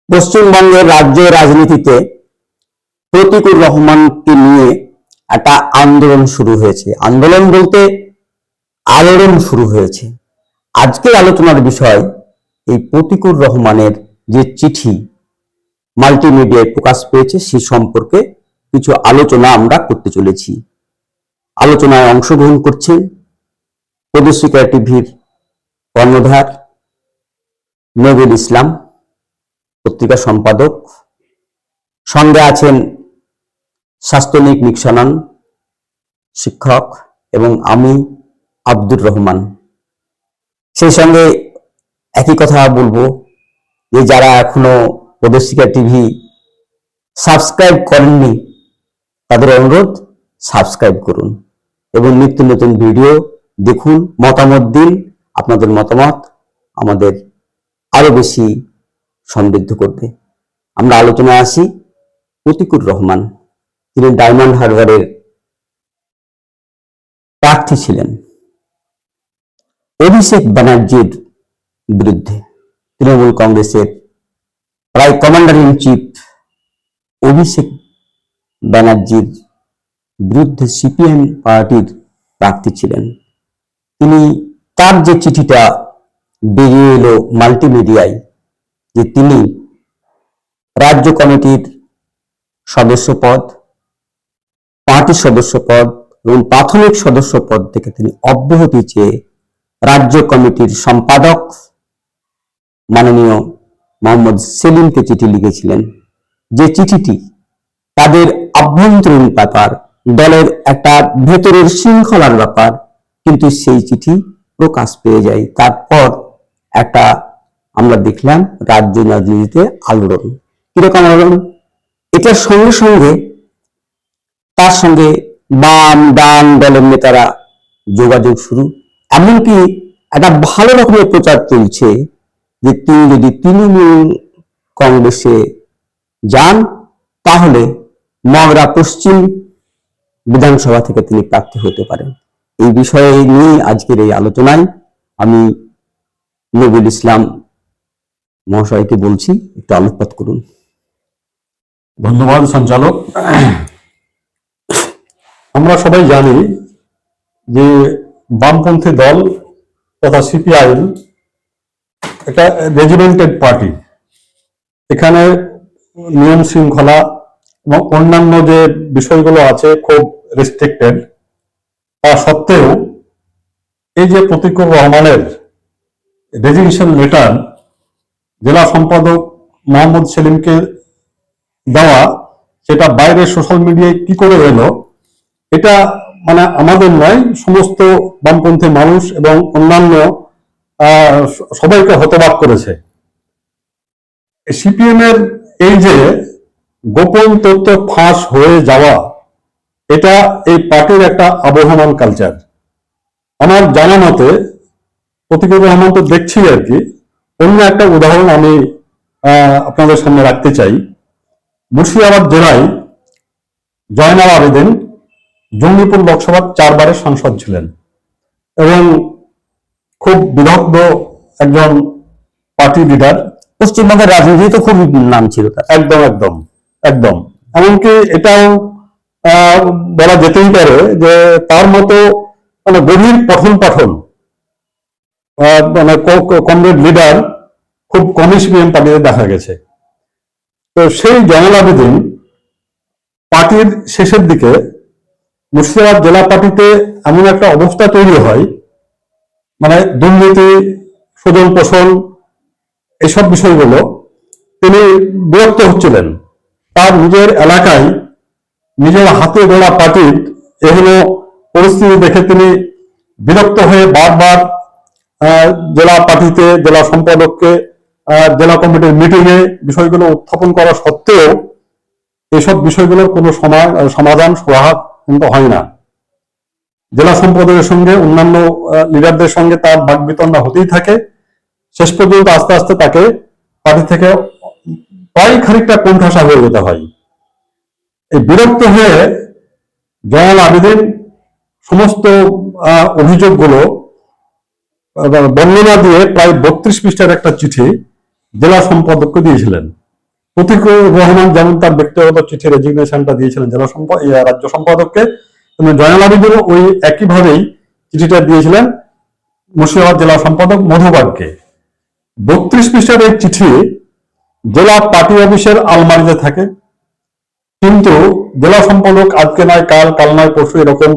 পশ্চিমবঙ্গের রাজ্য রাজনীতিতে প্রতীকুর রহমানকে নিয়ে একটা আন্দোলন শুরু হয়েছে। আন্দোলন বলতে আলোড়ন শুরু হয়েছে। আজকের আলোচনার বিষয় এই প্রতীকুর রহমানের যে চিঠি মাল্টিমিডিয়ায় প্রকাশ পেয়েছে সে সম্পর্কে কিছু আলোচনা আমরা করতে চলেছি। আলোচনায় অংশগ্রহণ করছেন প্রদেশিকা টিভির কর্ণধার নজরুল ইসলাম, পত্রিকা সম্পাদক, সঙ্গে আছেন স্বাস্থ্যনিক নিকসানন, শিক্ষক, এবং আমি আব্দুর রহমান। সেই সঙ্গে একই কথা বলবো যে যারা এখনো প্রদেশিকা টিভি সাবস্ক্রাইব করেননি তাদের অনুরোধ সাবস্ক্রাইব করুন এবং নিত্য নতুন ভিডিও দেখুন, মতামত দিন। আপনাদের মতামত আমাদের আরো বেশি সমৃদ্ধ করবে। আমরা আলোচনায় আসি। প্রতীকুর রহমান তিনি ডায়মন্ড হারবারের প্রার্থী ছিলেন অভিষেক ব্যানার্জির বিরুদ্ধে। তৃণমূল কংগ্রেসের প্রায় কমান্ডার ইন চিফ অভিষেক ব্যানার্জির বিরুদ্ধে সিপিএম পার্টির প্রার্থী ছিলেন তিনি। তার যে চিঠিটা বেরিয়ে এলো মাল্টিমিডিয়ায় যে তিনি রাজ্য কমিটির সদস্য পদ, পার্টি সদস্য পদ এবং প্রাথমিক সদস্য পদ থেকে তিনি অব্যাহতি চেয়ে রাজ্য কমিটির সম্পাদক মাননীয় মোহাম্মদ সেলিমকে চিঠি লিখেছিলেন। যে চিঠিটি তাদের আভ্যন্তরীণ ব্যাপার, দলের একটা ভেতরের শৃঙ্খলার ব্যাপার, কিন্তু সেই চিঠি প্রকাশ পেয়ে যায়। তারপর একটা আমরা দেখলাম রাজ্য রাজনীতিতে আলোড়ন। কিরকম আলোড়ন? এটার সঙ্গে সঙ্গে তার সঙ্গে বাম ডান দলের নেতারা যোগাযোগ শুরু, এমনকি একটা ভালো রকমের প্রচার চলছে যে তিনি যদি তৃণমূল কংগ্রেসে যান তাহলে মগরা পশ্চিম বিধানসভা থেকে তিনি প্রার্থী হতে পারেন। এই বিষয়ে নিয়ে আজকের এই আলোচনায় আমি নজরুল ইসলাম মহাশয়কে বলছি, একটু আলোকপাত করুন। ধন্যবাদ সঞ্চালক। আমরা সবাই জানি যে বামপন্থী দল তথা সিপিআইএম একটা রেজিমেন্টেড পার্টি। এখানে নিয়ম শৃঙ্খলা এবং অন্যান্য যে বিষয়গুলো আছে খুব রেস্ট্রিক্টেড। তা সত্ত্বেও এই যে প্রতীকুর রহমানের রেজিগনেশন লেটার জেলা সম্পাদক মোহাম্মদ সেলিমকে দেওয়া, সেটা বাইরে সোশ্যাল মিডিয়ায় কি করে এলো, এটা মানে আমাদের নয়, সমস্ত বামপন্থী মানুষ এবং অন্যান্য সবাইকে হতবাক করেছে। সিপিএম এর এই যে গোপন তথ্য ফাঁস হয়ে যাওয়া, এটা এই পার্টির একটা আবহমান কালচার। আমার জানা মতে প্রতীকুর রহমান তো দেখছি আর কি, অন্য একটা উদাহরণ আমি আপনাদের সামনে রাখতে চাই। মুর্শিদাবাদ জেলায় জয়নাল আবেদিন জঙ্গিপুর লোকসভার 4 বারের সাংসদ ছিলেন এবং খুব বিদগ্ধ একজন পার্টি লিডার। পশ্চিমবঙ্গের রাজনীতিতে খুব নাম ছিল তার। একদম একদম একদম এমনকি এটাও বলা যেতেই পারে যে তার মতো মানে গভীর পঠন পাঠন মানে কমরেড লিডার খুব কমই সিপিএম পার্টিতে দেখা গেছে। তো সেই জয়নাল আবেদিন পার্টির শেষের দিকে মুর্শিদাবাদ জেলা পার্টিতে এমন একটা অবস্থা তৈরি হয়, মানে দুর্নীতি, স্বজন পোষণ, এসব বিষয়গুলো তিনি বিরক্ত হচ্ছিলেন। তার নিজের এলাকায় নিজের হাতে গড়া পার্টির এহেন পরিস্থিতি দেখে তিনি বিরক্ত হয়ে বারবার জেলা পার্টিতে জেলা সম্পাদককে জেলা কমিটির মিটিংয়ে বিষয়গুলো উত্থাপন করা সত্ত্বেও এসব বিষয়গুলোর কোনো সমাধান সুরাহা কিন্তু হয় না। জেলা সম্পাদকের সঙ্গে অন্যান্য লিডারদের সঙ্গে তার বাকবিতণ্ডা হতেই থাকে। শেষ পর্যন্ত আস্তে আস্তে তাকে পার্টি থেকে প্রায় খানিকটা কোণঠাসা হয়ে যেতে হয়। এই বিরক্ত হয়ে জয়নাল আবেদিন সমস্ত অভিযোগগুলো বর্ণনা দিয়ে প্রায় 32 পৃষ্ঠার একটা চিঠি জেলা সম্পাদককে দিয়েছিলেন প্রতিকুর রহমান যেমন তার ব্যক্তিগত চিঠি রেজিগনেশনটা দিয়েছিলেন রাজ্য সম্পাদককে, তেমনি জয়নাল আবেদিন ওই একইভাবেই চিঠিটা দিয়েছিলেন মুর্শিদাবাদ জেলা সম্পাদক মধুবাগকে। 32 পৃষ্ঠার এই চিঠি জেলা পার্টি অফিসের আলমারিতে থাকে, কিন্তু জেলা সম্পাদক আজকে নয় কাল, কাল নয় পরশু এরকম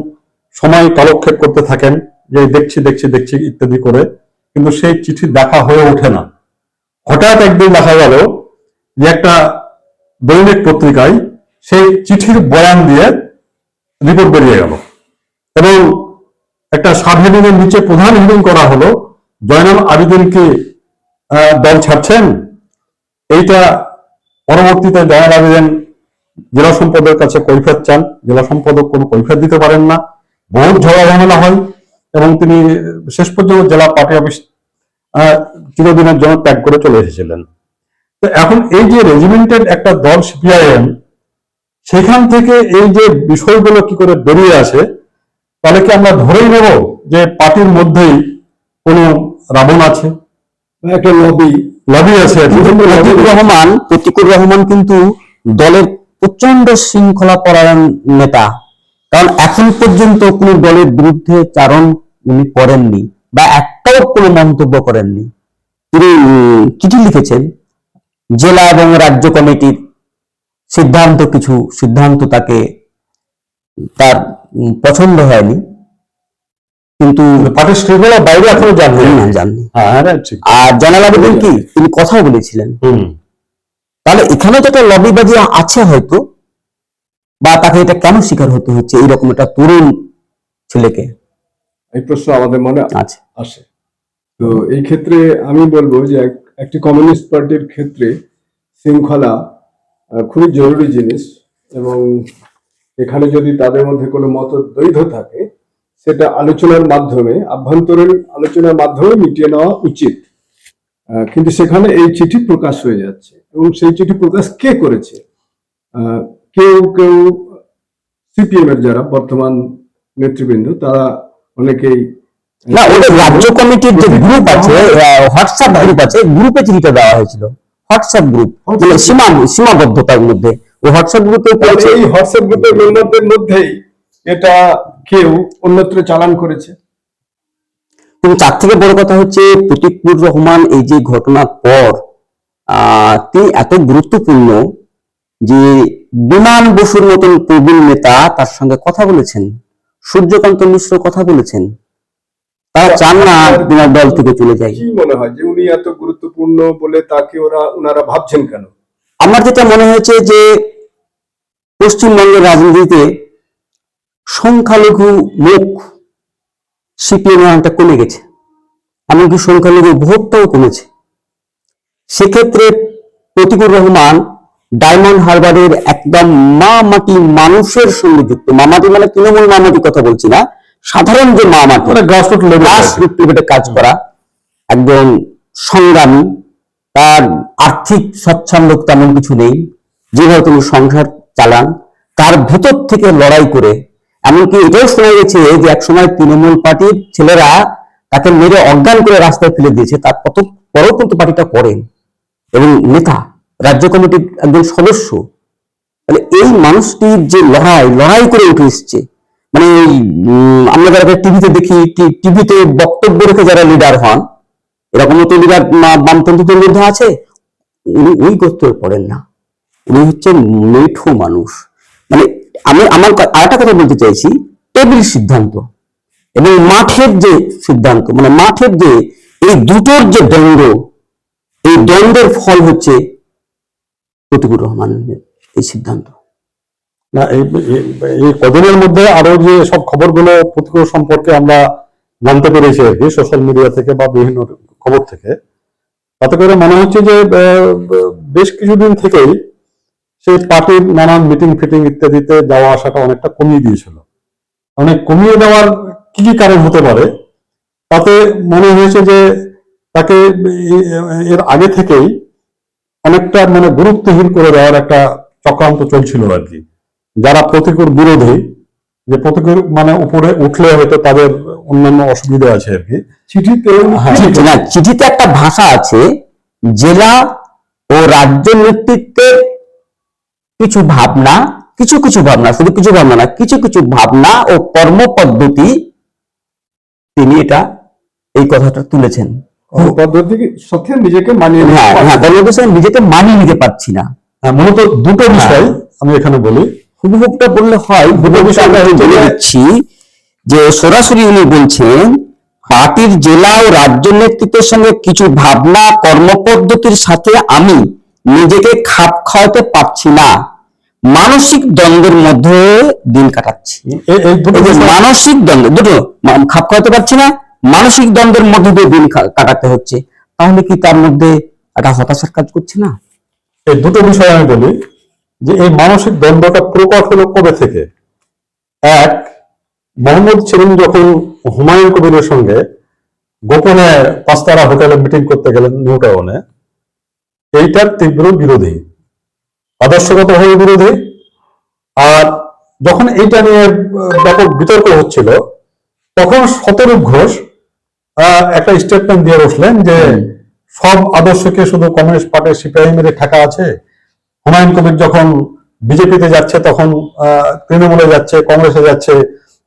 সময় কালক্ষেপ করতে থাকেন যে দেখছি দেখছি দেখছি ইত্যাদি করে, কিন্তু সেই চিঠি দেখা হয়ে ওঠে না। হঠাৎ একদিন দেখা গেল যে একটা দৈনিক পত্রিকায় সেই চিঠির বয়ান দিয়ে রিপোর্ট বেরিয়ে গেল এবং একটা সাব হেডিং এর নিচে প্রধান হেডিং করা হলো জয়নাল আবেদিন কি দল ছাড়ছেন। এইটা পরবর্তীতে জয়নাল আবেদিন জেলা সম্পাদকের কাছে কৈফিয়ত চান, জেলা সম্পাদক কোনো কৈফিয়ত দিতে পারেন না, বহুত ঝগড়া ঝামেলা হয় এবং তিনি শেষ পর্যন্ত জেলা পার্টি অফিস চিরদিনের জন্য ত্যাগ করে চলে এসেছিলেন। তো এখন এই যে রেজিমেন্টেড একটা দল সিপিআইএম, সেখান থেকে এই যে বিষয়গুলো কি করে বেরিয়ে আসে, তাহলে কি আমরা ধরেই নেব যে পার্টির মধ্যেই কোনো রাবণ আছে, একটা লবি আছে? প্রতিকুর রহমান কিন্তু দলের প্রচন্ড শৃঙ্খলা পরায়ণ নেতা, কারণ এখন পর্যন্ত কোনো দলের বিরুদ্ধে চারণ উনি করেননি বা একটাও কোনো মন্তব্য করেননি। তিনি চিঠি লিখেছেন জেলা এবং রাজ্য কমিটির কিছু সিদ্ধান্ত তাকে তার পছন্দ হয়নি, কিন্তু পার্টির শৃঙ্খলার বাইরে এখনো জাননি। আর জয়নাল আবেদিন কি তিনি কথাও বলেছিলেন। তাহলে এখানে তো একটা লবিবাজি আছে হয়তো, বা তাকে এটা কেন শিকার হতে হচ্ছে এইরকম একটা তরুণ ছেলেকে, এই প্রশ্ন আমাদের মনে আসে। তো এই ক্ষেত্রে আমি বলবো যে একটি কমিউনিস্ট পার্টির ক্ষেত্রে শৃঙ্খলা খুবই জরুরি জিনিস, এবং এখানে যদি তাদের মধ্যে কোনো মতদ্বৈধ থাকে সেটা আলোচনার মাধ্যমে, আভ্যন্তরীণ আলোচনার মাধ্যমে মিটিয়ে নেওয়া উচিত। কিন্তু সেখানে এই চিঠি প্রকাশ হয়ে যাচ্ছে, এবং সেই চিঠি প্রকাশ কে করেছে? কেউ কেউ সিপিএম এর যারা বর্তমান নেতৃবৃন্দ তারা অনেকেই না, ওদের রাজ্য কমিটির যে গ্রুপ আছে, হোয়াটসঅ্যাপ গ্রুপ আছে, গ্রুপে চিঠিটা দেওয়া হয়েছিল। হোয়াটসঅ্যাপ গ্রুপ সীমাবদ্ধতার মধ্যে ওই হোয়াটসঅ্যাপ গ্রুপে পড়েছে। এই হোয়াটসঅ্যাপ গ্রুপের মেম্বারদের মধ্যেই এটা কেউ অন্যত্র চালান করেছে। কিন্তু তার থেকে বড় কথা হচ্ছে প্রতিকুর রহমান এই যে ঘটনার পর তিনি এত গুরুত্বপূর্ণ যে বিমান বসুর মতন প্রবীণ নেতা তার সঙ্গে কথা বলেছেন, সূর্যকান্ত মিশ্র কথা বলেছেন, তারা চান না বিনা দল থেকে চলে যায়। কি মনে হয় যে উনি এত গুরুত্বপূর্ণ বলে তাকে ওনারা ভাবছেন কেন? আমার যেটা মনে হয়েছে যে পশ্চিমবঙ্গের রাজনীতিতে সংখ্যালঘু মুখ সিপিএম অনেকটা কমে গেছে, এমনকি সংখ্যালঘু ভোটটাও কমেছে। সেক্ষেত্রে প্রতিকুর রহমান ডায়মন্ড হারবারের একদম মা মাটি মানুষের সঙ্গে যুক্ত, মামাটি মানে তৃণমূল মামাটি কথা বলছি না, সাধারণ যে মামাটি গ্রাসরুট লেভেলে কাজ করা একজন সংগ্রামী, তার আর্থিক স্বচ্ছন্দ তেমন কিছু নেই, যেভাবে তিনি সংসার চালান, তার ভেতর থেকে লড়াই করে, এমনকি এটাও শোনা গেছে যে একসময় তৃণমূল পার্টির ছেলেরা তাকে মেরে অজ্ঞান করে রাস্তায় ফেলে দিয়েছে, তার পরেও কিন্তু পার্টিটা করেন এবং নেতা, রাজ্য কমিটির একজন সদস্য। তাহলে এই মানুষটির যে লড়াই করে উঠে এসছে, মানে আমরা যারা টিভিতে দেখি, টিভিতে বক্তব্য রেখে যারা লিডার হন, এরকমও তো লিডার বামপন্থীদের মধ্যে আছে, উনি ওই গোত্রের পড়েন না, উনি হচ্ছেন মেঠো মানুষ। মানে আমার আরেকটা কথা বলতে চাইছি, টেবিল সিদ্ধান্ত এবং মাঠের যে সিদ্ধান্ত, মানে মাঠের যে এই দুটোর যে দ্বন্দ্ব, এই দ্বন্দ্বের ফল হচ্ছে প্রতিকুর রহমানের এই সিদ্ধান্ত। না, এই কদিনের মধ্যে আরো যে সব খবরগুলো প্রতিকুর সম্পর্কে আমরা জানতে পেরেছি আর কি, সোশ্যাল মিডিয়া থেকে বা বিভিন্ন খবর থেকে, তাতে করে মনে হচ্ছে যে বেশ কিছুদিন থেকেই সেই পার্টির নানান মিটিং ফিটিং ইত্যাদিতে যাওয়া আসাটা অনেকটা কমিয়ে দিয়েছিল। অনেক কমিয়ে দেওয়ার কি কি কারণ হতে পারে, তাতে মনে হয়েছে যে তাকে এর আগে থেকেই অনেকটা মানে গুরুত্বহীন করে দেওয়ার একটা চক্রান্ত চলছিল আর কি। যারা প্রতিকুর বিরোধী, যে প্রতিকুর মানে উপরে উঠলে হয়তো তাদের অন্যান্য অসুবিধা আছে আর কি। চিঠিতে একটা ভাষা আছে, জেলা ও রাজ্য নেতৃত্বের কিছু ভাবনা, কিছু ভাবনা, শুধু কিছু ভাবনা না, কিছু ভাবনা ও কর্মপদ্ধতি তিনি এই কথাটা তুলেছেন। পদ্ধতির সাথে নিজেকে মানিয়ে নিতে হ্যাঁ, কর্মপদ্ধতির সঙ্গে নিজেকে মানিয়ে নিতে পারছি না। মূলত দুটো বিষয় আমি এখানে বলি, হুবহুবটা বললে হয়। দুটো বিষয় আমরা বলে দিচ্ছি যে সরাসরি উনি বলছেন পার্টির জেলা ও রাজ্য নেতৃত্বের সঙ্গে কিছু ভাবনা কর্মপদ্ধতির সাথে আমি নিজেকে খাপ খাওয়াতে পারছি না, মানসিক দ্বন্দ্বের মধ্যে দিন কাটাচ্ছি। এই দুটো মানসিক দ্বন্দ্ব, দুটো খাপ খাওয়াতে পারছি না, মানসিক দ্বন্দ্বের মধ্যে দিয়ে দিন কাটাতে হচ্ছে। তাহলে কি তার মধ্যে একটা হতাশার কাজ করছে না? এই দুটো বিষয় আমি বলি যে এই মানসিক দ্বন্দ্বটা প্রকট হলো কবে থেকে। এক, মোহাম্মদ সেলিম যখন হুমায়ুন কবিরের সঙ্গে গোপনে পাঁচতারা হোটেলে মিটিং করতে গেলেন নিউ টাউনে, এইটার তীব্র বিরোধী, আদর্শগতভাবে বিরোধী। আর যখন এইটা নিয়ে ব্যাপক বিতর্ক হচ্ছিল, তখন শতরূপ ঘোষ একটা স্টেটমেন্ট দিয়ে বসলেন যে সব আদর্শকে শুধু কমিউনিস্ট পার্টির সিপিআইএম এর ঠাকা আছে। হুমায়ুন কবির যখন বিজেপিতে যাচ্ছে, তখন তৃণমূলে যাচ্ছে, কংগ্রেসে যাচ্ছে,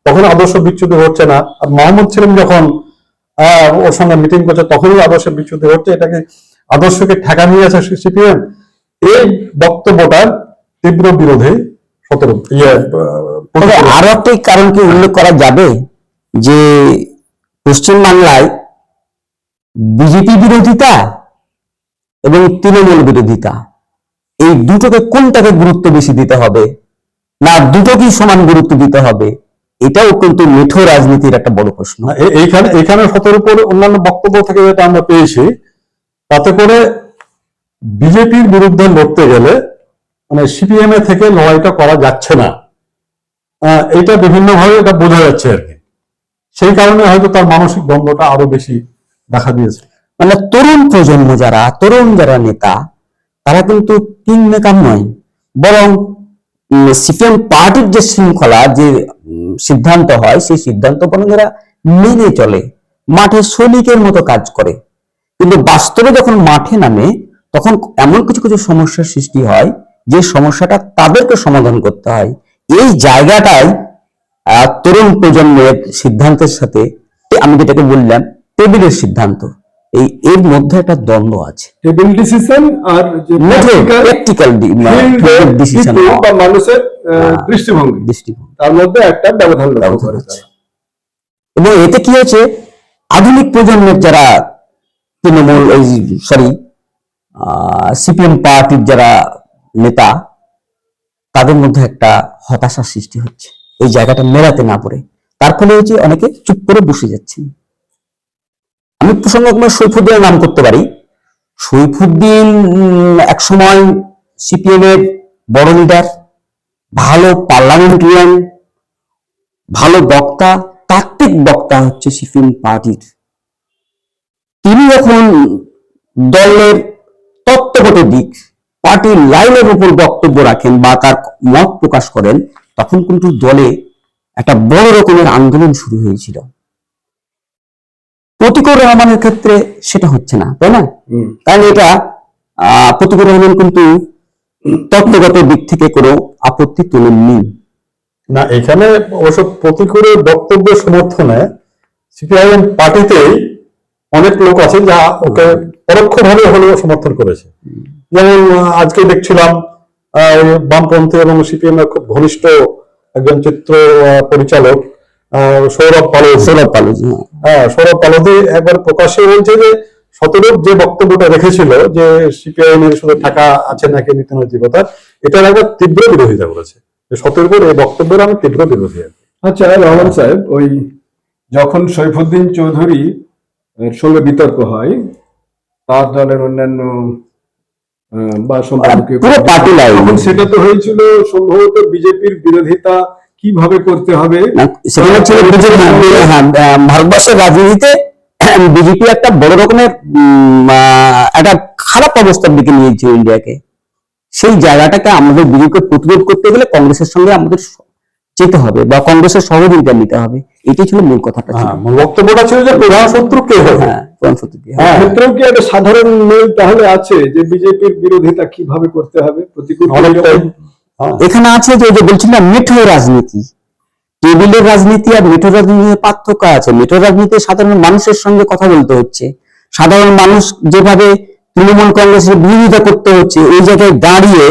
তখন আদর্শ বিচ্যুতি হচ্ছে না। আর মোহাম্মদ সেলিম যখন ওর সঙ্গে মিটিং করছে, তখনই আদর্শ বিচ্যুতি হচ্ছে। এটাকে আদর্শকে ঠেকা নিয়ে আছে সিপিএম। এই বক্তব্যটার তীব্র বিরোধী আরো একটা কারণ কি উল্লেখ করা যাবে যে পশ্চিমবাংলায় বিজেপি বিরোধিতা এবং তৃণমূল বিরোধিতা, এই দুটোকে কোনটাকে গুরুত্ব বেশি দিতে হবে, না দুটোকেই সমান গুরুত্ব দিতে হবে? এটাও কিন্তু মেঠো রাজনীতির একটা বড় প্রশ্ন। এইখানে শতের উপর অন্যান্য বক্তব্য থেকে যেটা আমরা পেয়েছি, তাতে করে বিজেপির বিরুদ্ধে লড়তে গেলে মানে সিপিএম এ থেকে লড়াইটা করা যাচ্ছে না, এটা বিভিন্নভাবে এটা বোঝা যাচ্ছে আর কি। সেই কারণে হয়তো তার মানসিক দ্বন্দ্বটা আরো বেশি দেখা দিয়েছে। মানে তরুণ প্রজন্ম যারা নেতা, তারা কিন্তু কিং মেকার নয়, বরং সিপিএম পার্টির যে শৃঙ্খলা, যে সিদ্ধান্ত হয়, সেই সিদ্ধান্ত বরং যারা মেনে চলে, মাঠে সৈনিকের মতো কাজ করে। কিন্তু বাস্তবে যখন মাঠে নামে, তখন এমন কিছু সমস্যার সৃষ্টি হয় যে সমস্যাটা তাদেরকে সমাধান করতে হয়। এই জায়গাটাই তরুণ প্রজন্মের সিদ্ধান্তের সাথে, আমি যেটাকে বললাম টেবিলের সিদ্ধান্ত, এর মধ্যে একটা দ্বন্দ্ব আছে। টেবিল ডিসিশন আর প্র্যাকটিক্যাল ডিসিশন বা মানুষের দৃষ্টিভঙ্গি, তার মধ্যে একটা ব্যবধান আছে। এবং এতে কি হচ্ছে, আধুনিক প্রজন্মের যারা তৃণমূল সিপিএম পার্টির যারা নেতা, তাদের মধ্যে একটা হতাশার সৃষ্টি হচ্ছে এই জায়গাটা মেলাতে না পারে। তার ফলে হচ্ছে অনেকে চুপ করে বসে যাচ্ছেন। আমি প্রসঙ্গক্রমে সৈফুদ্দিনের নাম করতে পারি। সৈফুদ্দিন একসময় সিপিএম এর বড় লিডার, ভালো পার্লামেন্টারিয়ান, ভালো বক্তা, তাত্ত্বিক বক্তা হচ্ছে সিপিএম পার্টির। তিনি যখন দলের তত্ত্বগত দিক, পার্টির লাইনের উপর বক্তব্য রাখেন বা তার মত প্রকাশ করেন, তখন কিন্তু দলে একটা বড় রকমের আন্দোলন শুরু হয়েছিল। প্রতিকুর রহমানের ক্ষেত্রে সেটা হচ্ছে না, তাই না? কারণ এটা প্রতিকুর রহমান কিন্তু তত্ত্বগত দিক থেকে কোনো আপত্তি তোলেননি। না, এখানে অবশ্য প্রতিকুরের বক্তব্যের সমর্থনে সিপিআইএম পার্টিতেই অনেক লোক আছে যা ওকে পরোক্ষভাবে হলেও সমর্থন করেছে। যেমন আজকে দেখছিলাম বামপন্থী এবং সিপিএম এর খুব ঘনিষ্ঠ একজন চিত্র পরিচালক সৌরভ পালোধি একবার প্রকাশ্যে বলছে যে শতরূপ যে বক্তব্যটা রেখেছিল যে সিপিআইএম এর শুধু টাকা আছে নাকি নীতিনৈতিকতা, এটার একবার তীব্র বিরোধিতা করেছে। শতরূপের এই বক্তব্যের আমি তীব্র বিরোধী। আচ্ছা রহমান সাহেব, ওই যখন সৈফুদ্দিন চৌধুরী এর সঙ্গে বিতর্ক হয়, তার দলের অন্যান্য বা সম্পাদকীয় তখন সেটা তো হয়েছিল সম্ভবত বিজেপির বিরোধিতা কিভাবে করতে হবে। ভারতবর্ষের রাজনীতিতে বিজেপি একটা বড় রকমের একটা খারাপ অবস্থার দিকে নিয়েছে ইন্ডিয়াকে। সেই জায়গাটাকে আমাদের বিজেপিকে প্রতিরোধ করতে গেলে কংগ্রেসের সঙ্গে আমাদের যেতে হবে বা কংগ্রেসের সহযোগিতা নিতে হবে, এটাই ছিল মূল কথাটা ছিল। বক্তব্যটা ছিল যে প্রধান শত্রু কে হবে। হ্যাঁ, প্রধান শত্রু কে হবে। এই ক্ষেত্রেও কি একটা সাধারণ মেল তাহলে আছে যে বিজেপির বিরোধিতা কিভাবে করতে হবে, প্রতিকূল অনেকটাই এখানে আছে যে ওই যে বলছিলাম মেঠো রাজনীতি, টেবিলের রাজনীতি আর মেঠো রাজনীতির পার্থক্য আছে। মেঠো রাজনীতি সাধারণ মানুষের সঙ্গে কথা বলতে হচ্ছে, সাধারণ মানুষ যেভাবে তৃণমূল কংগ্রেসের বিরোধিতা করতে হচ্ছে, এই জায়গায় দাঁড়িয়ে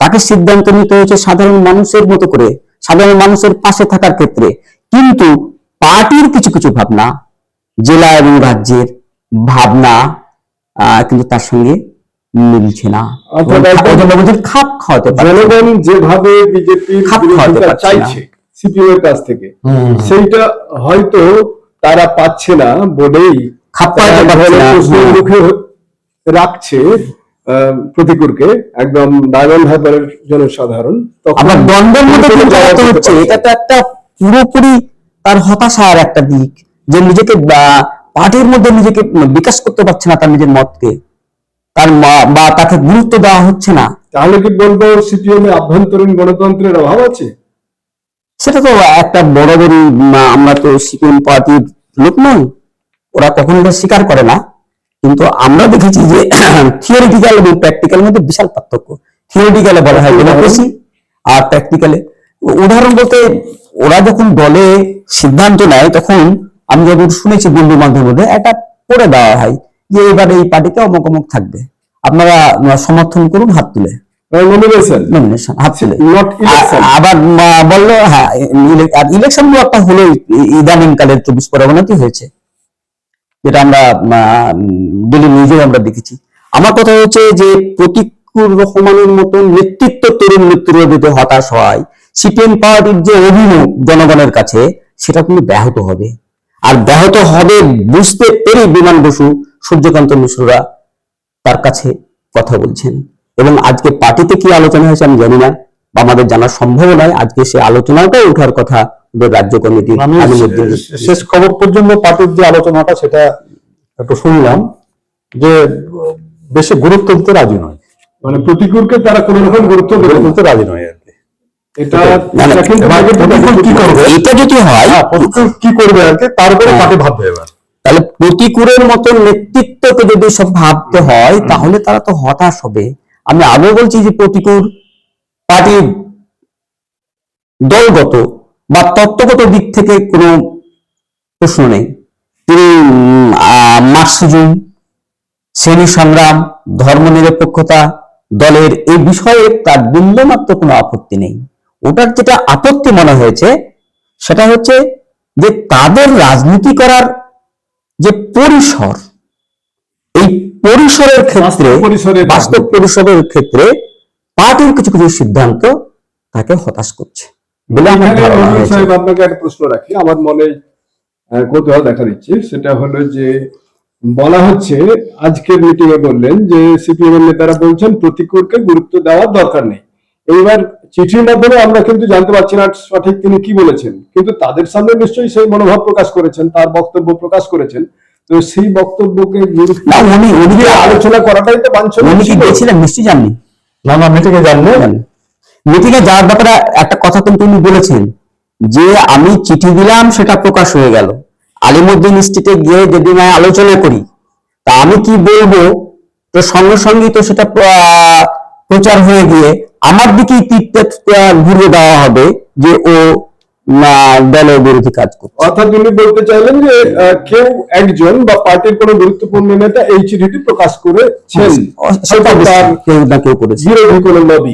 তাকে সিদ্ধান্ত নিতে হচ্ছে সাধারণ মানুষের মতো করে, সাধারণ মানুষের পাশে থাকার ক্ষেত্রে। কিন্তু পার্টির কিছু কিছু ভাবনা, জেলা এবং রাজ্যের ভাবনা কিন্তু তার সঙ্গে মিলছে না। অর্থাৎ একদম খাপ খাওয়াতে পারছে না। জনগণ যেভাবে বিজেপির খাপ খাওয়াতে বিরোধিতা পারছে না। চাইছে সিপিএম এর কাছ থেকে, সেইটা হয়তো তারা পাচ্ছে না বলেই খাপ খাওয়াতে তারা পারছে না। প্রশ্নের মুখে রাখছে প্রতিকূলকে, একদম ডায়মন্ড হারবারের জনসাধারণ। তখন আবার দ্বন্দ্বের মধ্যে প্রতিকূল কিন্তু জবাব হতে দিতে হচ্ছে, পারছে এটা না। তো একটা পুরোপুরি তার হতাশার একটা দিক, যে নিজেকে পার্টির মধ্যে নিজেকে বিকাশ করতে পারছে না, তার নিজের মতকে, তার বা তাকে গুরুত্ব দেওয়া হচ্ছে না। তাহলে কি বলবো সিপিএম এ আভ্যন্তরীণ গণতন্ত্রের অভাব আছে? সেটা তো একটা বড় বড়, আমরা তো সিপিএম পার্টির লোক নই, ওরা কখনো এটা স্বীকার করে না। কিন্তু আমরা দেখেছি যে থিওরিটিক্যাল এবং প্র্যাকটিক্যাল মধ্যে বিশাল পার্থক্য। থিওরিটিক্যালে বলা হয় ডেমোক্রেসি, আর প্র্যাকটিক্যালে উদাহরণ বলতে ওরা যখন দলে সিদ্ধান্ত নেয়, তখন আমি যখন শুনেছি বন্ধু বান্ধবের মধ্যে একটা করে দেওয়া হয় যে এবারে এই পার্টিতে অমুক অমুক থাকবে, আপনারা সমর্থন করুন হাত তুলে, নমিনেশন হাত তুলে। Not election. আবার বললো হ্যাঁ ইলেকশন একটা হলো ইদানিং কালের 24 পরগনাতে হয়েছে, যেটা আমরা ডেলি নিউজে আমরা দেখেছি। আমার কথা হচ্ছে যে প্রতিকুর রহমানের মতো নেতৃত্ব তরুণ নেতৃত্ব যদি হতাশ হয়, সিপিএম পার্টির যে অভিমুখ জনগণের কাছে, সেটা কিন্তু ব্যাহত হবে। আর ব্যাহত হবে বুঝতে পেরে বিমান বসু, সূর্যকান্ত মিশ্ররা তার কাছে কথা বলছেন। এবং আজকে পার্টিতে কি আলোচনা হয়েছে আমি জানি না, বা আমাদের জানা সম্ভব নয়। আজকে সে আলোচনাটাই ওঠার কথা ওদের রাজ্য কমিটির। আমি শেষ খবর পর্যন্ত পার্টির যে আলোচনাটা সেটা একটু শুনলাম, যে বেশি গুরুত্ব দিতে রাজি নয়, মানে প্রতিকূলকে তারা কোনো রকম গুরুত্ব দেবে না। দিতে রাজি নয় আর কি। এটা না, এটা কিন্তু প্রতিকূল কি করবে, এটা যদি হয়, প্রতিকূল কি করবে আর কি, তারপরে পার্টি ভাববে এবার। তাহলে প্রতিকূলের মতো নেতৃত্বকে যদি সব ভাবতে হয়, তাহলে তারা তো হতাশ হবে। আমি আগে বলছি যে প্রতিকূল পার্টির দলগত বা তত্ত্বগত দিক থেকে কোনো প্রশ্ন নেই। তিনি মার্কসিজম, শ্রেণী সংগ্রাম, ধর্মনিরপেক্ষতা, দলের এই বিষয়ে তার বিন্দুমাত্র কোনো আপত্তি নেই। ওটার যেটা আপত্তি মনে হয়েছে সেটা হচ্ছে যে তাদের রাজনীতি করার যে পরিসর, এই পরিসরের ক্ষেত্রে, বাস্তব পরিসরের ক্ষেত্রে পার্টির কিছু কিছু সিদ্ধান্ত তাকে হতাশ করছে বলে আমার এখানে ধারণা নজরুল হয়েছে। সাহেব, আপনাকে একটা প্রশ্ন রাখি, আমার মনে কৌতূহল দেখা দিচ্ছে। সেটা হলো যে বলা হচ্ছে, আজকের মিটিং এ বললেন যে সিপিএম এর নেতারা বলছেন প্রতিকূলকে গুরুত্ব দেওয়ার দরকার নেই। এইবার চিঠির মাধ্যমে আমরা কিন্তু জানতে পারছি না সঠিক তিনি কি বলেছেন, কিন্তু তাদের সামনে নিশ্চয়ই সেই মনোভাব প্রকাশ করেছেন, তার বক্তব্য প্রকাশ করেছেন। তো সেই বক্তব্যকে গুরুত্ব না, উনি আলোচনা করাটাই তো বাঞ্ছনীয় উনি কি ছিল। গেছিলেন নিশ্চয়ই জাননি। না মিটিংয়ে জানলেন, মিটিংয়ে যাওয়ার ব্যাপারে একটা কথা কিন্তু উনি বলেছেন যে আমি চিঠি দিলাম, সেটা প্রকাশ হয়ে গেল। আলিমুদ্দিন স্ট্রিটে গিয়ে যদি আমি আলোচনা করি, তা আমি কি বলবো, তো সঙ্গে সঙ্গেই তো সেটা প্রচার হয়ে গিয়ে আমার দিকেই তীরটা ঘুরিয়ে দেওয়া হবে যে ও দলের বিরোধী কাজ করছে। অর্থাৎ উনি বলতে চাইলেন যে কেউ একজন বা পার্টির কোনো গুরুত্বপূর্ণ নেতা এই চিঠিটি প্রকাশ করেছেন, সেটা তার কেউ না কেউ করেছে। বিরোধী কোনো লবি,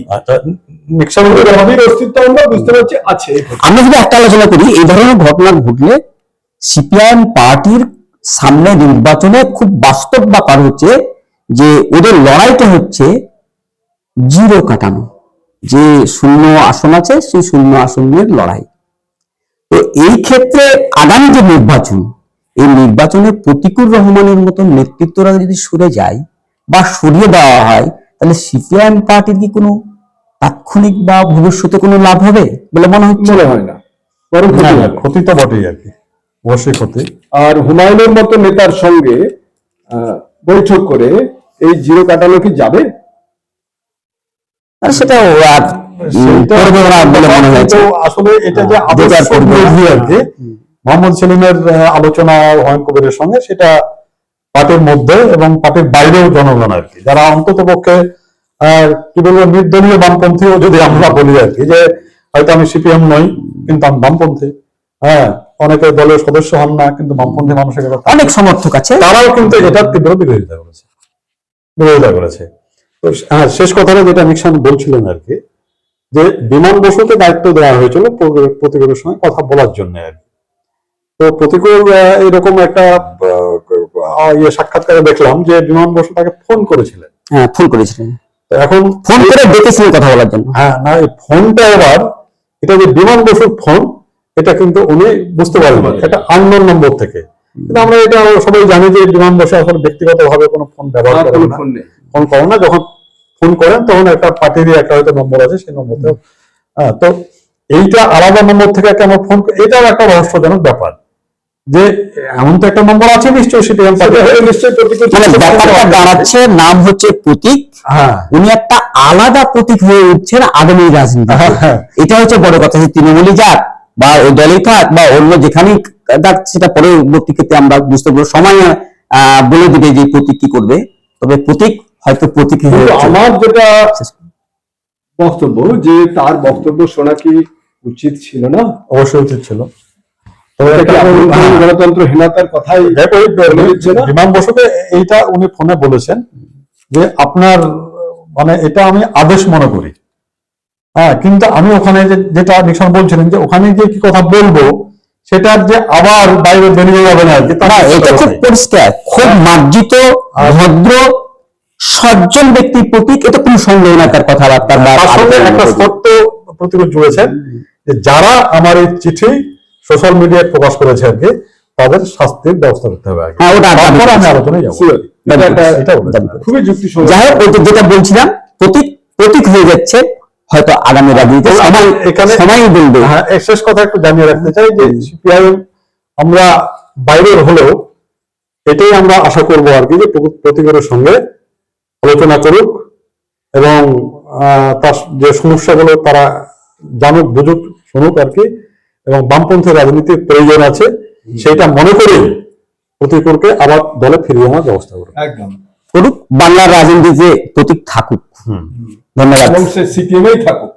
লবির অস্তিত্ব আমরা বুঝতে পারছি আছে। আমরা যদি একটা আলোচনা করি, এই ধরনের ঘটনা ঘটলে সিপিআইএম পার্টির সামনে নির্বাচনে খুব বাস্তব ব্যাপার হচ্ছে যে ওদের লড়াইটা হচ্ছে জিরো কাটানো, যে শূন্য আসন আছে সেই শূন্য আসনের লড়াই। তো এই ক্ষেত্রে আগামী যে নির্বাচন, এই নির্বাচনে প্রতিকূল রহমানের মতো নেতৃত্বরা যদি সরে যায় বা সরিয়ে দেওয়া হয়, তাহলে সিপিআইএম পার্টির কি কোনো তাৎক্ষণিক বা ভবিষ্যতে কোনো লাভ হবে বলে মনে হচ্ছে? মনে হয় না, বরং ক্ষতি হবে। ক্ষতি তো বটেই আর কি, অবশ্যই ক্ষতি। আর হুমায়ুনের মতো নেতার সঙ্গে বৈঠক করে এই জিরো কাটানো কি যাবে? আর সেটা করবে না বলে মনে হয়েছে। আসলে এটা যে যেটা আদর্শ করবে না। বিরোধী আর কি মোহাম্মদ সেলিমের আলোচনা হুমায়ুন কবিরের সঙ্গে, সেটা পার্টির মধ্যে এবং পার্টির বাইরেও জনগণ আর কি, যারা অন্তত পক্ষে কি বলবো নির্দলীয় বামপন্থীও যদি আমরা বলি আর কি, যে হয়তো আমি সিপিএম নই কিন্তু আমি বামপন্থী, হ্যাঁ অনেকে দলের সদস্য হন না কিন্তু বামপন্থী মানুষের অনেক সমর্থক আছে, তারাও কিন্তু এটার তীব্র বিরোধিতা করেছে। তো হ্যাঁ, শেষ কথাটা যেটা নিশান বলছিলেন আর কি, যে বিমান বসুকে দায়িত্ব দেওয়া হয়েছিল প্রতিকূলের সঙ্গে কথা বলার জন্য আর কি। তো প্রতিকূল এরকম একটা সাক্ষাৎকারে দেখলাম যে বিমান বসু তাকে ফোন করেছিলেন। হ্যাঁ ফোন করেছিলেন, তো এখন ফোন করে ডেকেছিলেন কথা বলার জন্য। হ্যাঁ না, এই ফোনটা এবার এটা যে বিমান বসুর ফোন, এটা কিন্তু উনি বুঝতে পারেন এটা আননোন নম্বর থেকে। কিন্তু আমরা এটা সবাই জানি যে বিমান বসু আসলে ব্যক্তিগত ভাবে কোনো ফোন ব্যবহার করেন না, ফোন করেন না। যখন ফোন করেন তখন একটা পার্টিরই একটা হয়তো নম্বর আছে, সেই নম্বরতে। তো এইটা আলাদা নম্বর থেকে কেন ফোন, এটাও একটা রহস্যজনক ব্যাপার, যে এমন তো একটা নম্বর আছে নিশ্চয়ই, সেটা নিশ্চয়ই ব্যাপারটা দাঁড়াচ্ছে নাম হচ্ছে প্রতীক, হ্যাঁ উনি একটা আলাদা প্রতীক হয়ে উঠছেন আগামী রাজনীতি। এটা হচ্ছে বড় কথা, যে তৃণমূলই যাক বা ওই দলই থাক বা অন্য যেখানেই যাক, সেটা পরবর্তী ক্ষেত্রে আমরা বুঝতে পারবো, সময় বলে দিবে যে প্রতীক কি করবে। তবে প্রতীক হয়তো প্রতীকই হয়ে উঠছে। আমার যেটা বক্তব্য, যে তার বক্তব্য শোনা কি উচিত ছিল না? অবশ্যই উচিত ছিল। গণতন্ত্রহীনতার কথাই বিমান বসুকে এইটা উনি ফোনে বলেছেন যে আপনার মানে এটা আমি আদেশ মনে করি, হ্যাঁ কিন্তু আমি ওখানে যেটা নিশান বলছিলেন যে ওখানে যে কি কথা বলবো সেটার যে আবার বাইরে বেরিয়ে যাবে না আর কি, না এটা খুব পরিষ্কার, খুব মার্জিত ভদ্র সজ্জন ব্যক্তির প্রতীক, এটা কোনো সন্দেহ না তার কথাবার্তা। তার সঙ্গে একটা শর্ত প্রতিকূল জুড়েছেন যে যারা আমার এই চিঠি সোশ্যাল মিডিয়ায় প্রকাশ করেছে আর কি, তাদের শাস্তির ব্যবস্থা করতে হবে। তারপর আমি আলোচনায় যাবো। খুবই যুক্তিসঙ্গত। যাই হোক, যেটা বলছিলাম প্রতীক হয়ে যাচ্ছে হয়তো আগামী রাজনীতি এখানে সময়ই বলবে। হ্যাঁ, শেষ কথা একটু জানিয়ে রাখতে চাই যে সিপিআইএম আমরা বাইরের হলেও এটাই আমরা আশা করব আর কি, যে প্রতিকূলের সঙ্গে আলোচনা করুক এবং তার যে সমস্যাগুলো তারা জানুক, বুঝুক, শুনুক আর কি, এবং বামপন্থী রাজনীতির প্রয়োজন আছে সেটা মনে করে প্রতিকূলকে আবার দলে ফিরিয়ে আনার ব্যবস্থা করুক, একদম করুক, বাংলার রাজনীতিতে প্রতীক থাকুক। ধন্যবাদ। এবং সে সিপিএমই থাকুক।